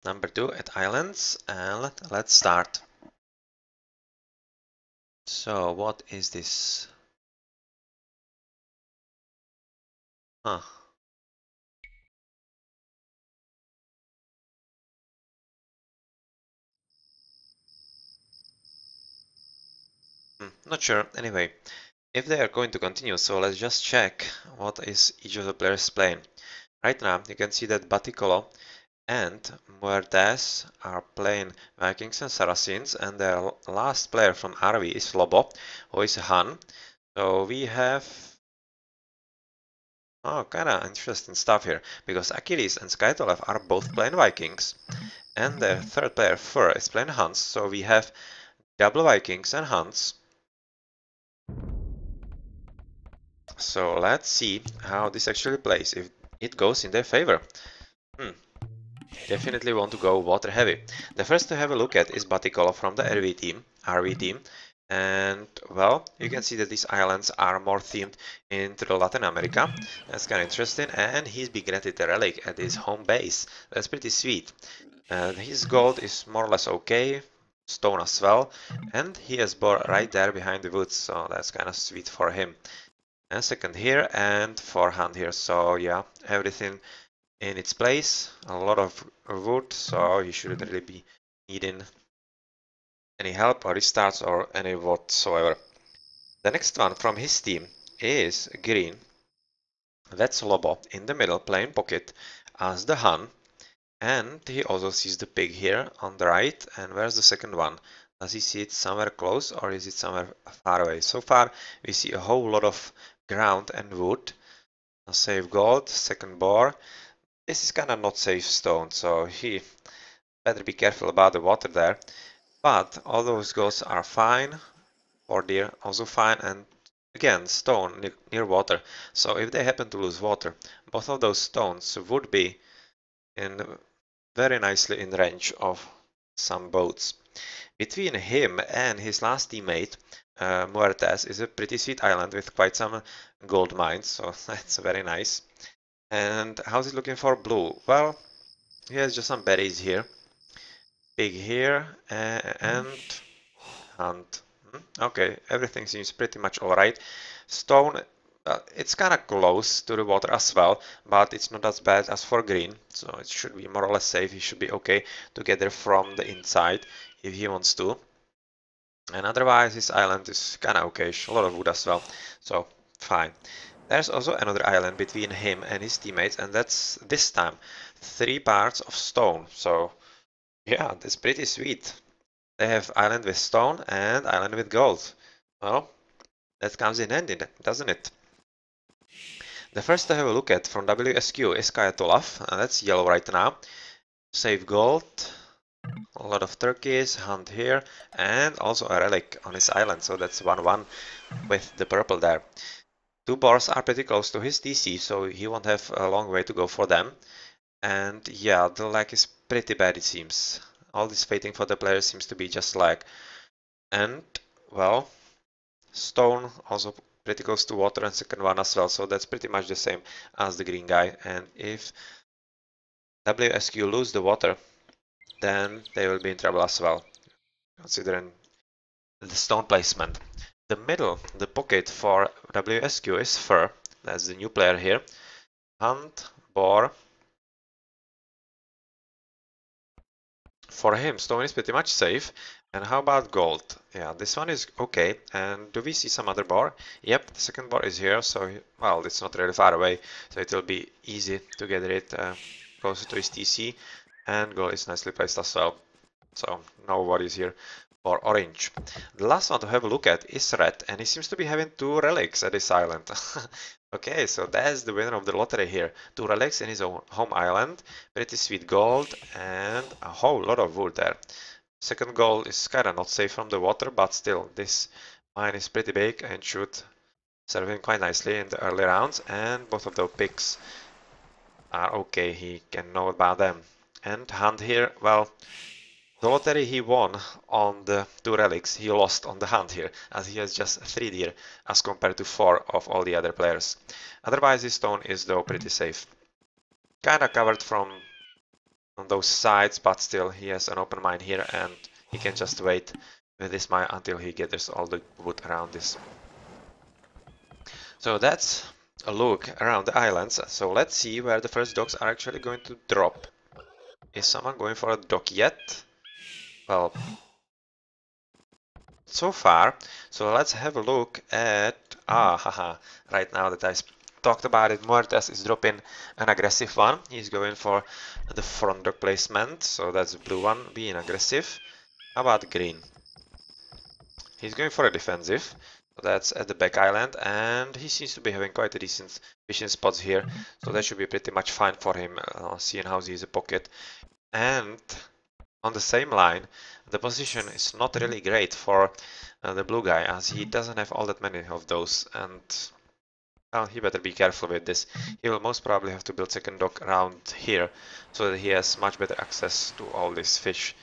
Number 2 at islands, and let's start. So what is this? Huh. Not sure. Anyway, if they are going to continue, so let's just check what is each of the players playing. Right now, you can see that Baticolo and Muertes are playing Vikings and Saracens, and their last player from RV is Lobo, who is Han. So we have kinda interesting stuff here, because Achilles and Skytolev are both playing Vikings, and their third player Fur is playing Huns, so we have double Vikings and Huns. So let's see how this actually plays, if it goes in their favor. Definitely want to go water heavy. The first to have a look at is Baticolo from the RV team. And well, you can see that these islands are more themed into the Latin America. That's kind of interesting. And he's been granted a relic at his home base. That's pretty sweet. His gold is more or less okay, stone as well, and he has bore right there behind the woods, so that's kind of sweet for him. And second here, and forehand here, so yeah, everything in its place, a lot of wood, so he shouldn't really be needing any help or restarts or any whatsoever. The next one from his team is green. That's Lobo in the middle playing pocket as the Han. And he also sees the pig here on the right. And where's the second one? Does he see it somewhere close or is it somewhere far away? So far we see a whole lot of ground and wood. A save gold, second boar. This is kind of not safe stone, so he better be careful about the water there. But all those golds are fine. For deer also fine, and again stone near water. So if they happen to lose water, both of those stones would be in very nicely in range of some boats. Between him and his last teammate, Muertes, is a pretty sweet island with quite some gold mines, so that's very nice. And how's it looking for blue? Well, he has just some berries here, pig here, and hunt. Okay, everything seems pretty much alright. Stone, it's kind of close to the water as well, but it's not as bad as for green, so it should be more or less safe. He should be okay to get there from the inside if he wants to. And otherwise, this island is kind of okay, a lot of wood as well, so fine. There's also another island between him and his teammates, and that's this time 3 parts of stone, so yeah, that's pretty sweet. They have island with stone and island with gold. Well, that comes in handy, doesn't it? The first to have a look at from WSQ is Kayatolov, and that's yellow right now. Save gold, a lot of turkeys, hunt here, and also a relic on his island, so that's 1-1 with the purple there. 2 boars are pretty close to his DC, so he won't have a long way to go for them. And yeah, the lag is pretty bad it seems. All this waiting for the player seems to be just lag. And, well, stone also pretty close to water, and second one as well, so that's pretty much the same as the green guy. And if WSQ lose the water, then they will be in trouble as well, considering the stone placement. The middle, the pocket for WSQ is fur. That's the new player here. Hunt, boar. For him, stone is pretty much safe. And how about gold? Yeah, this one is okay. And do we see some other bar? Yep, the second bar is here, so, well, it's not really far away, so it will be easy to get it closer to his TC. And gold is nicely placed as well, so no worries here for orange. The last one to have a look at is red, and he seems to be having 2 relics at this island. Okay, so that's the winner of the lottery here. 2 relics in his own home island, pretty sweet gold, and a whole lot of wood there. Second goal is kinda not safe from the water, but still, this mine is pretty big and should serve him quite nicely in the early rounds, and both of those picks are okay, he can know about them. And hunt here, well, the lottery he won on the 2 relics, he lost on the hunt here, as he has just 3 deer as compared to 4 of all the other players. Otherwise, this stone is though pretty safe. Kinda covered from on those sides, but still he has an open mine here and he can just wait with this mine until he gathers all the wood around this. So that's a look around the islands. So let's see where the first docks are actually going to drop. Is someone going for a dock yet? Well, so far. So let's have a look at... haha, right now that I talked about it, Muertes is dropping an aggressive one. He's going for the front dock placement, so that's the blue one being aggressive. How about green? He's going for a defensive, so that's at the back island, and he seems to be having quite a decent fishing spots here, so that should be pretty much fine for him, seeing how he's a pocket. And on the same line, the position is not really great for the blue guy, as he doesn't have all that many of those, and well, he better be careful with this. He will most probably have to build second dock around here, so that he has much better access to all these fish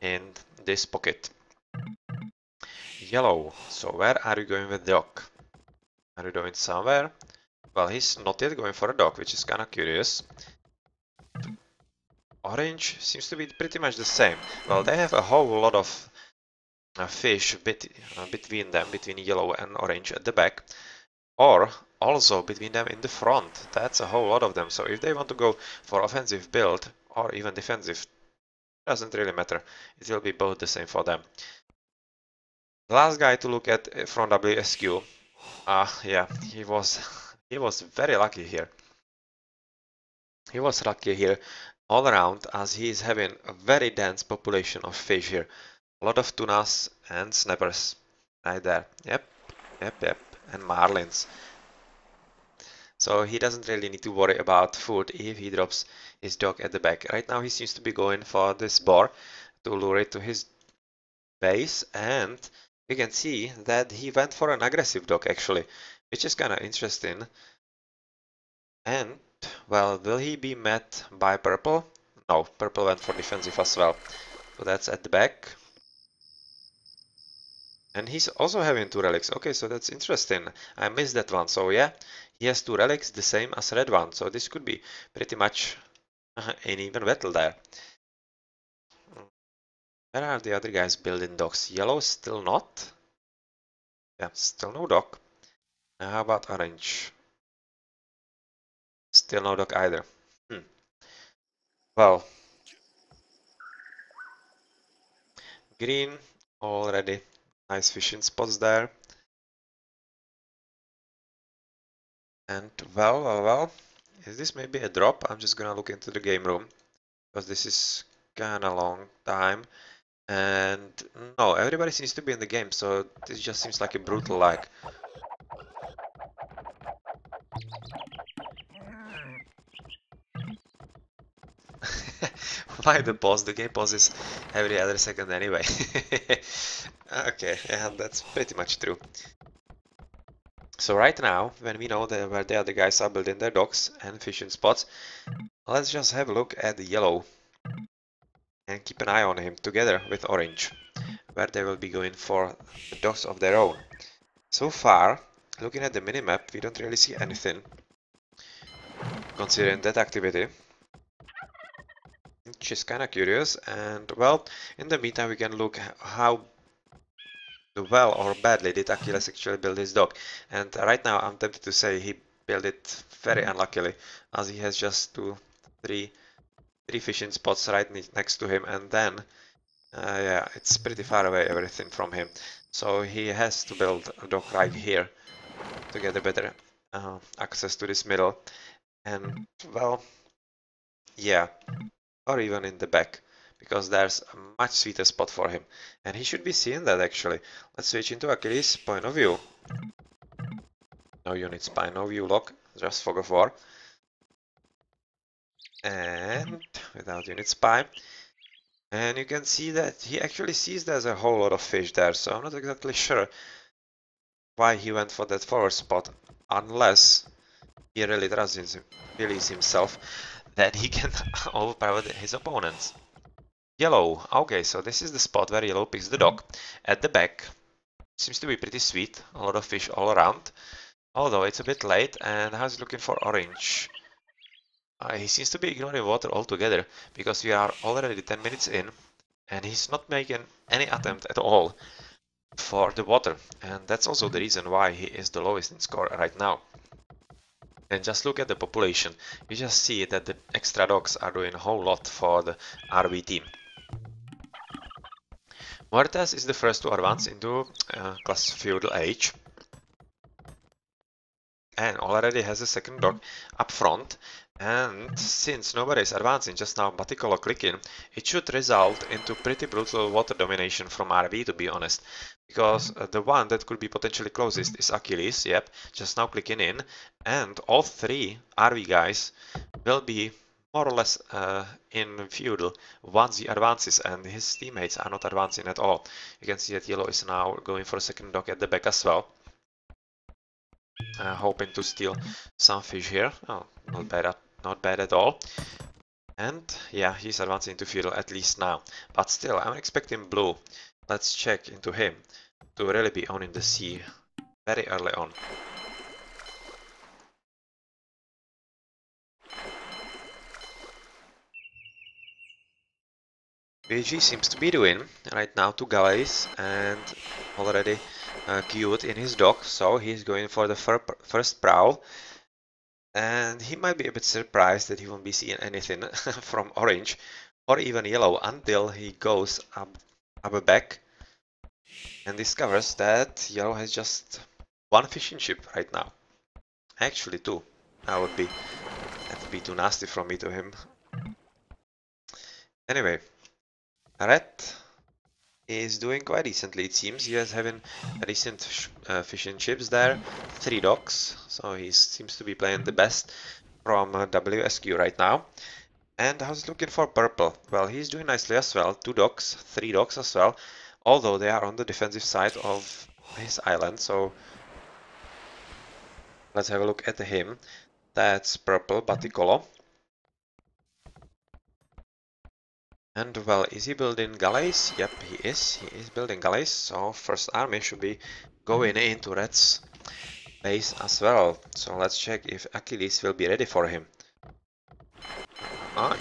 in this pocket. Yellow, so where are you going with dock? Are you going somewhere? Well, he's not yet going for a dock, which is kinda curious. Orange seems to be pretty much the same. Well, they have a whole lot of fish between them, between yellow and orange at the back, or also between them in the front. That's a whole lot of them. So if they want to go for offensive build or even defensive, doesn't really matter. It will be both the same for them. The last guy to look at from WSQ, yeah, he was very lucky here. He was lucky here all around, as he is having a very dense population of fish here. A lot of tunas and snappers right there. Yep, and marlins. So he doesn't really need to worry about food if he drops his dog at the back. Right now he seems to be going for this boar to lure it to his base, and we can see that he went for an aggressive dog actually, which is kind of interesting. And well, will he be met by purple? No, purple went for defensive as well. So that's at the back. And he's also having 2 relics. Okay, so that's interesting. I missed that one. So yeah, he has 2 relics, the same as red one. So this could be pretty much an even battle there. Where are the other guys building docks? Yellow still not? Yeah, still no dock. Now how about orange? Still no dock either. Well, green already. Nice fishing spots there. And well, is this maybe a drop? I'm just gonna look into the game room, because this is kinda long time. And no, everybody seems to be in the game, so this just seems like a brutal like. Why the pause? The game pauses every other second anyway. Okay, yeah, that's pretty much true. So right now, when we know that where the other guys are building their docks and fishing spots, let's just have a look at the yellow and keep an eye on him together with orange, where they will be going for the docks of their own. So far, looking at the minimap, we don't really see anything considering that activity, which is kinda curious. And well, in the meantime, we can look how well or badly did Achilles actually build his dock. And right now I'm tempted to say he built it very unluckily, as he has just three fishing spots right next to him, and then yeah, it's pretty far away everything from him. So he has to build a dock right here to get a better access to this middle. And well, yeah, or even in the back, because there's a much sweeter spot for him. And he should be seeing that actually. Let's switch into Achilles' point of view. No unit spy, no view lock, just fog of war. And without unit spy. And you can see that he actually sees there's a whole lot of fish there, so I'm not exactly sure why he went for that forward spot, unless he really trusts believes himself that he can overpower his opponents. Yellow, okay, so this is the spot where yellow picks the dock. At the back, seems to be pretty sweet, a lot of fish all around, although it's a bit late. And how's it looking for orange? He seems to be ignoring water altogether, because we are already 10 minutes in, and he's not making any attempt at all for the water. And that's also the reason why he is the lowest in score right now. And just look at the population. You just see that the extra dogs are doing a whole lot for the RV team. Muertes is the first to advance into class feudal age, and already has a second dog up front. And since nobody is advancing just now, Baticolo clicking, it should result into pretty brutal water domination from RV, to be honest. Because the one that could be potentially closest is Achilles, yep, just now clicking in. And all three RV guys will be more or less in feudal once he advances, and his teammates are not advancing at all. You can see that Yellow is now going for a second dog at the back as well. Hoping to steal some fish here. Oh, not bad at all. And yeah, he's advancing to feudal at least now. But still, I'm expecting blue. Let's check into him to really be on in the sea very early on. BG seems to be doing right now 2 galleys and already queued in his dock, so he's going for the first prowl. And he might be a bit surprised that he won't be seeing anything from orange or even yellow until he goes up back and discovers that yellow has just one fishing ship right now. Actually two. That would be too nasty from me to him. Anyway, red is doing quite decently, it seems. He is having recent fishing ships there, 3 docks, so he seems to be playing the best from WSQ right now. And how's it looking for purple? Well, he's doing nicely as well. 2 docks, 3 docks as well, although they are on the defensive side of his island. So let's have a look at him. That's purple, Baticolo. And well, is he building galleys? Yep, he is. He is building galleys. So first army should be going into red's base as well. So let's check if Achilles will be ready for him.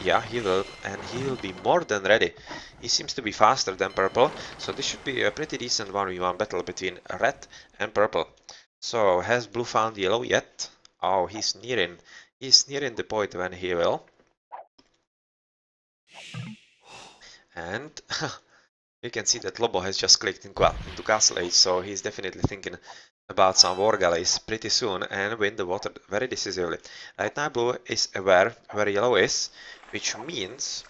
Yeah, he will, and he will be more than ready. He seems to be faster than purple, so this should be a pretty decent 1v1 battle between red and purple. So, has blue found yellow yet? Oh, he's nearing the point when he will. And you can see that Lobo has just clicked into Castle Age, so he's definitely thinking about some war galleys pretty soon and win the water very decisively. Right now blue is aware where yellow is, which means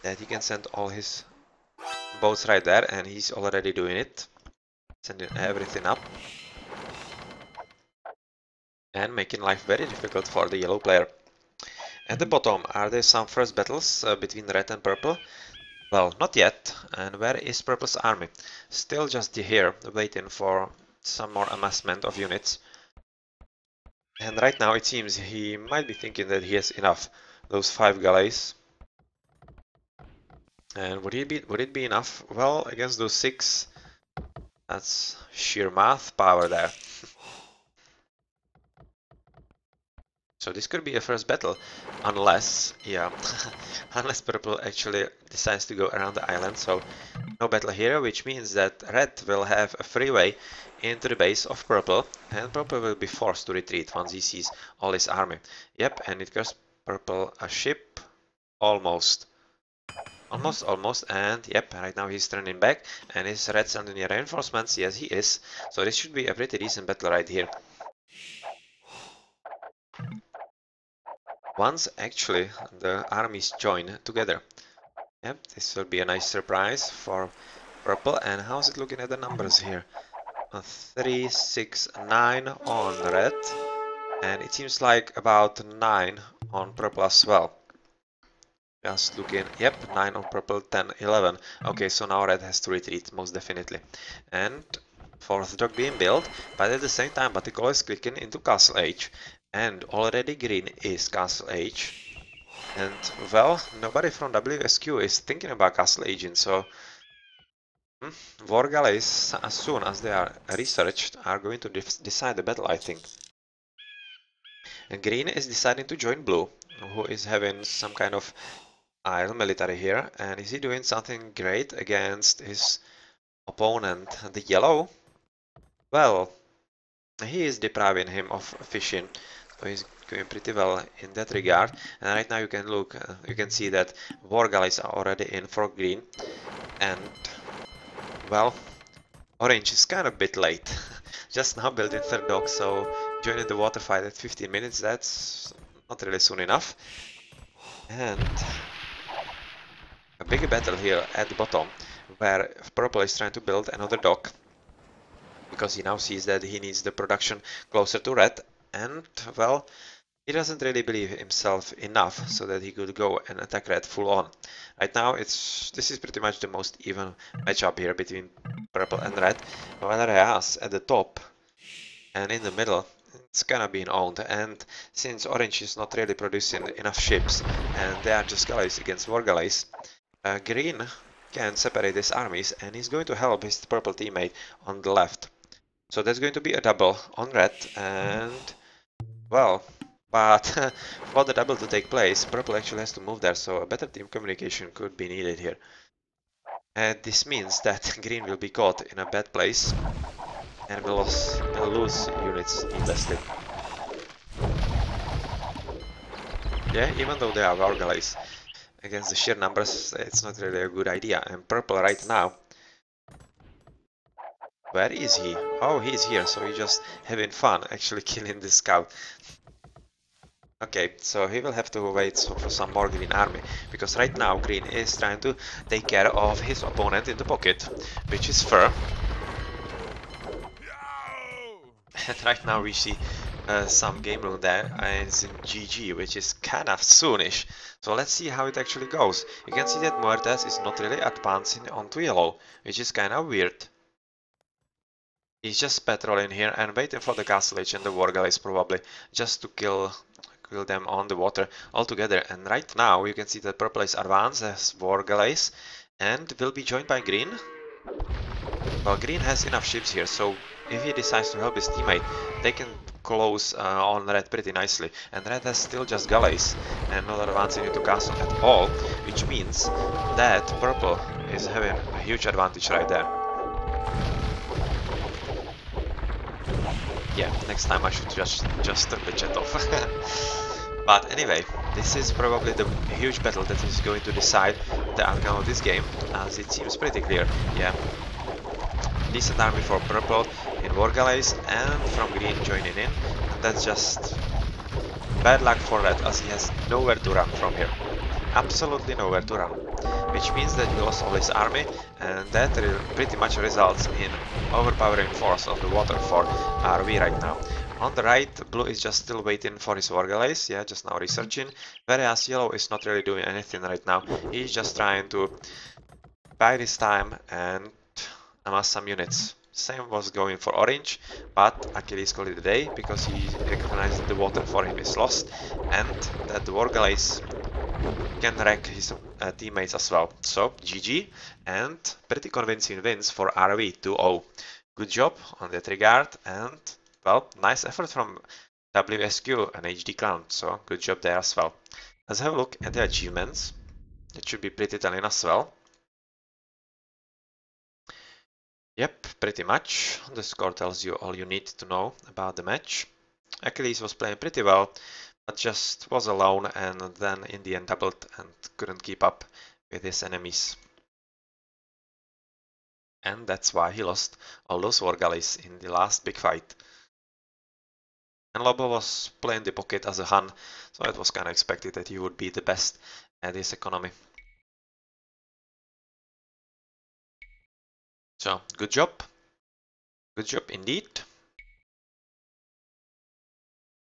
that he can send all his boats right there, and he's already doing it, sending everything up and making life very difficult for the yellow player. At the bottom, are there some first battles between red and purple? Well, not yet. And where is purple's army? Still just here, waiting for some more amassment of units. And right now it seems he might be thinking that he has enough. Those 5 galleys. And would it be enough? Well, against those 6, that's sheer math power there. So this could be a first battle, unless, yeah, unless purple actually decides to go around the island. So no battle here, which means that red will have a freeway into the base of purple, and purple will be forced to retreat once he sees all his army. Yep, and it gives purple a ship, almost. Almost, and yep, right now he's turning back, and is red sending the reinforcements? Yes, he is. So this should be a pretty decent battle right here. Once actually the armies join together. Yep, this will be a nice surprise for purple. And how's it looking at the numbers here? 3, 6, 9 on red, and it seems like about 9 on purple as well. Just looking, yep, 9 on purple, 10, 11. Okay, so now red has to retreat, most definitely. And fourth dog being built, but at the same time Baticolo is clicking into Castle Age, and already green is Castle Age. And well, nobody from WSQ is thinking about Castle Aging, so war galleys, as soon as they are researched, are going to decide the battle, I think. And green is deciding to join blue, who is having some kind of idle military here, and is he doing something great against his opponent, the yellow? Well, he is depriving him of fishing, so he's going pretty well in that regard. And right now you can look, you can see that war galleys are already in for green, and well, orange is kind of a bit late. Just now building third dock, so joining the water fight at 15 minutes, that's not really soon enough. And a big battle here at the bottom, where purple is trying to build another dock, because he now sees that he needs the production closer to red, and well, he doesn't really believe himself enough so that he could go and attack red full on. Right now, this is pretty much the most even matchup here between purple and red, whereas at the top and in the middle, it's kind of being owned, and since orange is not really producing enough ships, and they are just galleys against war galleys, green can separate his armies, and he's going to help his purple teammate on the left. So that's going to be a double on red, and well, but for the double to take place, purple actually has to move there, so a better team communication could be needed here. And this means that green will be caught in a bad place and will lose units needlessly. Yeah, even though they are war galleys, against the sheer numbers, it's not really a good idea. And purple right now, where is he? Oh, he's here, so he's just having fun, actually killing the scout. Okay, so he will have to wait for some more green army, because right now green is trying to take care of his opponent in the pocket, which is fur. And right now we see some game rule there, and it's in GG, which is kind of soonish. So let's see how it actually goes. You can see that Muertes is not really advancing onto yellow, which is kind of weird. He's just patrolling here and waiting for the castle age and the war galleys probably, just to kill them on the water altogether. And right now you can see that purple is advanced as war galleys and will be joined by green. Well, green has enough ships here, so if he decides to help his teammate, they can close on red pretty nicely. And red has still just galleys and not advancing into castle at all, which means that purple is having a huge advantage right there. Yeah, next time I should just turn the chat off. But anyway, this is probably the huge battle that is going to decide the outcome of this game, as it seems pretty clear. Yeah, decent army for purple in war galleys and from green joining in, and that's just bad luck for red, as he has nowhere to run from here. Absolutely nowhere to run, which means that he lost all his army, and that pretty much results in overpowering force of the water for RV right now. On the right, blue is just still waiting for his war galleys, yeah, just now researching, whereas yellow is not really doing anything right now. He's just trying to bide his time and amass some units. Same was going for orange, but Achilles called it a day because he recognized that the water for him is lost and that the war galleys can wreck his teammates as well. So GG, and pretty convincing wins for RV 2-0. Good job on that regard, and well, nice effort from WSQ and HD Clown, so good job there as well. Let's have a look at the achievements. It should be pretty telling as well. Yep, pretty much. The score tells you all you need to know about the match. Achilles was playing pretty well, but just was alone and then in the end doubled and couldn't keep up with his enemies. And that's why he lost all those war galleys in the last big fight. And Lobo was playing the pocket as a Han, so it was kinda expected that he would be the best at his economy. So, good job. Good job indeed.